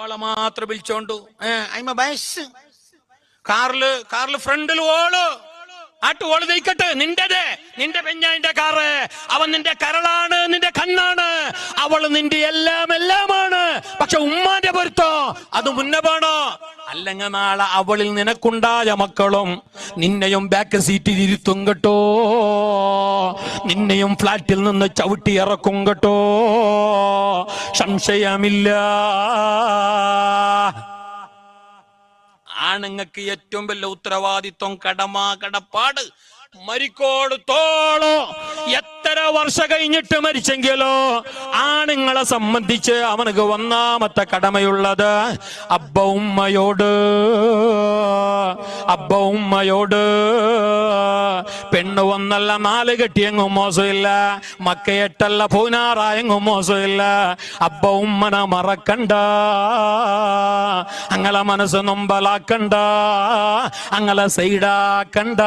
ഓളെ മാത്രം വിളിച്ചോണ്ടു അയിമ ബസ് കാറില് ഫ്രണ്ടിൽ ഓള് ആട്ട് ഓള് തയ്ക്കട്ടെ നിന്റേത്, നിന്റെ പെഞ്ഞായിന്റെ കാറ്. അവൻ നിന്റെ കരളാണ്, നിന്റെ കണ്ണാണ്, അവള് നിന്റെ എല്ലാമാണ്. പക്ഷെ ഉമ്മാന്റെ പൊരുത്തോ അത് മുന്നേ വേണോ? അല്ലെങ്കിൽ നാളെ അവളിൽ നിനക്കുണ്ടായ മക്കളും നിന്നെയും ബാക്ക് സീറ്റിൽ ഇരുത്തും കേട്ടോ, നിന്നെയും ഫ്ലാറ്റിൽ നിന്ന് ചവിട്ടി ഇറക്കും കേട്ടോ, സംശയമില്ല. ആണുങ്ങൾക്ക് ഏറ്റവും വലിയ ഉത്തരവാദിത്വം, കടപ്പാട്. മരിക്കോടത്തോളോ എത്ര വർഷം കഴിഞ്ഞിട്ട് മരിച്ചെങ്കിലോ ആണുങ്ങളെ സംബന്ധിച്ച് അവനക്ക് ഒന്നാമത്തെ കടമയുള്ളത് അബ്ബ ഉമ്മയോട്. പെണ്ണ് ഒന്നല്ല 4 കെട്ടിയെങ്ങും മോശമില്ല, മക്ക 8 16 മോശമില്ല. അബ്ബ ഉമ്മനെ മറക്കണ്ട, അങ്ങളെ മനസ്സ് നൊമ്പലാക്കണ്ട, അങ്ങളെ സൈഡാക്കണ്ട.